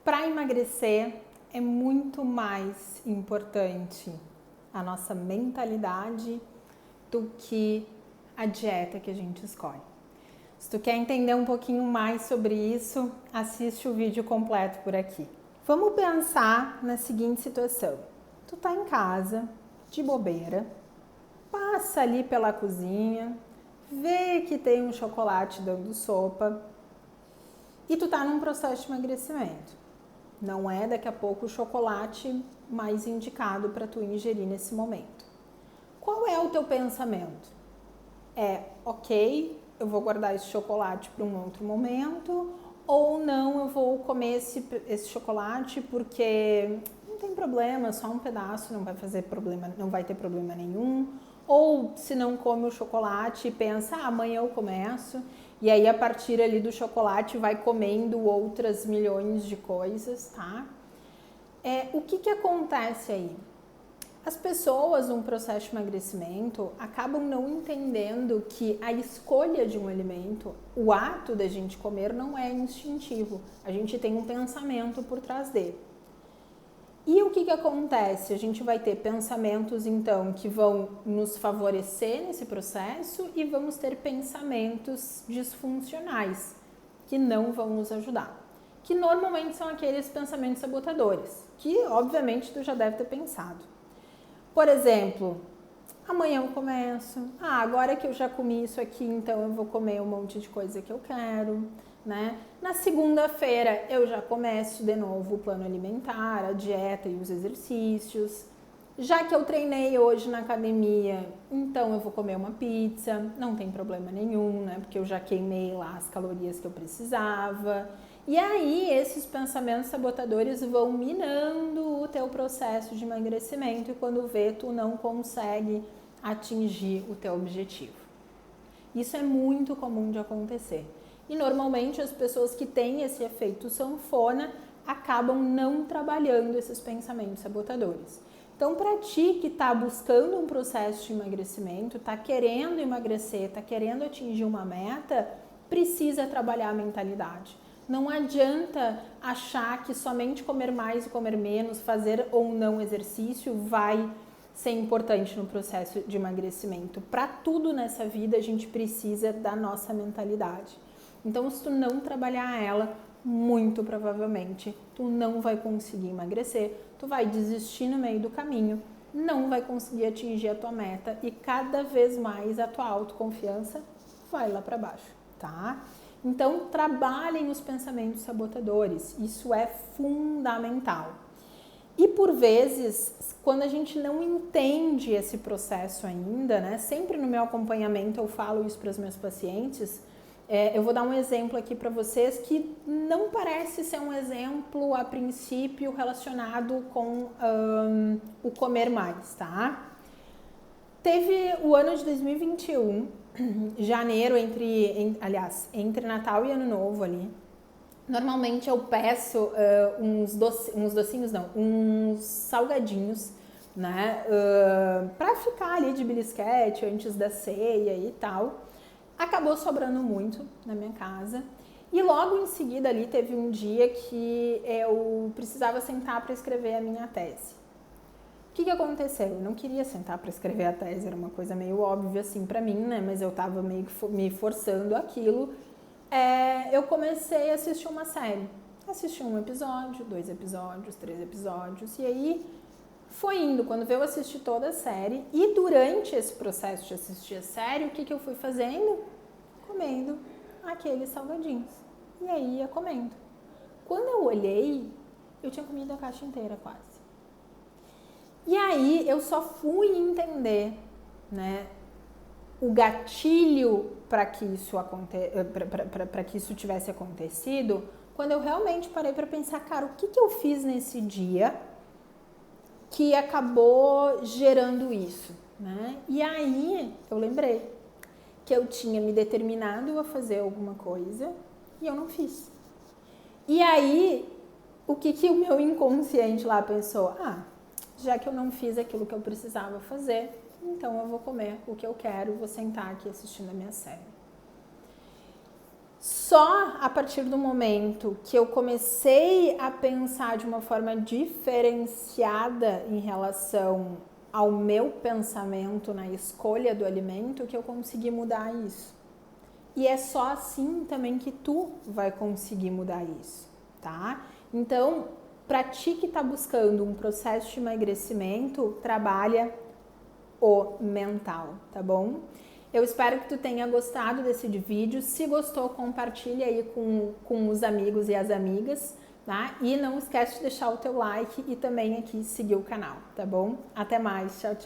Para emagrecer é muito mais importante a nossa mentalidade do que a dieta que a gente escolhe. Se tu quer entender um pouquinho mais sobre isso, assiste o vídeo completo por aqui. Vamos pensar na seguinte situação. Tu tá em casa, de bobeira, passa ali pela cozinha, vê que tem um chocolate dando sopa e tu tá num processo de emagrecimento. Não é daqui a pouco o chocolate mais indicado para tu ingerir nesse momento. Qual é o teu pensamento? Ok, eu vou guardar esse chocolate para um outro momento, ou não, eu vou comer esse chocolate porque não tem problema, só um pedaço não vai fazer problema, não vai ter problema nenhum. Ou se não come o chocolate e pensa, amanhã eu começo, e aí a partir ali do chocolate vai comendo outras milhões de coisas, tá? O que acontece aí? As pessoas num processo de emagrecimento acabam não entendendo que a escolha de um alimento, o ato da gente comer não é instintivo, a gente tem um pensamento por trás dele. E o que acontece? A gente vai ter pensamentos, então, que vão nos favorecer nesse processo e vamos ter pensamentos disfuncionais, que não vão nos ajudar. Que normalmente são aqueles pensamentos sabotadores, que obviamente tu já deve ter pensado. Por exemplo, amanhã eu começo, agora que eu já comi isso aqui, então eu vou comer um monte de coisa que eu quero, né? Na segunda-feira eu já começo de novo o plano alimentar, a dieta e os exercícios. Já que eu treinei hoje na academia, então eu vou comer uma pizza, não tem problema nenhum, né? Porque eu já queimei lá as calorias que eu precisava. E aí esses pensamentos sabotadores vão minando o teu processo de emagrecimento e quando vê, tu não consegue atingir o teu objetivo. Isso é muito comum de acontecer. E normalmente as pessoas que têm esse efeito sanfona acabam não trabalhando esses pensamentos sabotadores. Então, para ti que está buscando um processo de emagrecimento, está querendo emagrecer, está querendo atingir uma meta, precisa trabalhar a mentalidade. Não adianta achar que somente comer mais e comer menos, fazer ou não exercício vai ser importante no processo de emagrecimento. Para tudo nessa vida a gente precisa da nossa mentalidade. Então, se tu não trabalhar ela, muito provavelmente tu não vai conseguir emagrecer, tu vai desistir no meio do caminho, não vai conseguir atingir a tua meta e cada vez mais a tua autoconfiança vai lá para baixo, tá? Então, trabalhem os pensamentos sabotadores, isso é fundamental. E por vezes, quando a gente não entende esse processo ainda, né? Sempre no meu acompanhamento eu falo isso para os meus pacientes. Eu vou dar um exemplo aqui para vocês que não parece ser um exemplo a princípio relacionado com o comer mais, tá? Teve o ano de 2021, janeiro, entre Natal e Ano Novo ali. Normalmente eu peço uns salgadinhos, né, pra ficar ali de belisquete antes da ceia e tal. Acabou sobrando muito na minha casa. E logo em seguida ali teve um dia que eu precisava sentar para escrever a minha tese. O que aconteceu? Eu não queria sentar para escrever a tese, era uma coisa meio óbvia assim para mim, né? Mas eu tava meio que me forçando aquilo. Eu comecei a assistir uma série. Assisti um episódio, 2 episódios, 3 episódios. E aí foi indo. Quando eu assisti toda a série. E durante esse processo de assistir a série, o que eu fui fazendo? Comendo aqueles salgadinhos. E aí ia comendo. Quando eu olhei, eu tinha comido a caixa inteira quase. E aí eu só fui entender, né, o gatilho para que isso tivesse acontecido, quando eu realmente parei para pensar, cara, o que eu fiz nesse dia que acabou gerando isso, né? E aí eu lembrei que eu tinha me determinado a fazer alguma coisa e eu não fiz. E aí, o que o meu inconsciente lá pensou? Já que eu não fiz aquilo que eu precisava fazer, então eu vou comer o que eu quero e vou sentar aqui assistindo a minha série. Só a partir do momento que eu comecei a pensar de uma forma diferenciada em relação ao meu pensamento na escolha do alimento que eu consegui mudar isso. E é só assim também que tu vai conseguir mudar isso, tá? Então, para ti que tá buscando um processo de emagrecimento, trabalha o mental, tá bom? Eu espero que tu tenha gostado desse vídeo. Se gostou, compartilha aí com os amigos e as amigas, tá? E não esquece de deixar o teu like e também aqui seguir o canal, tá bom? Até mais, tchau, tchau!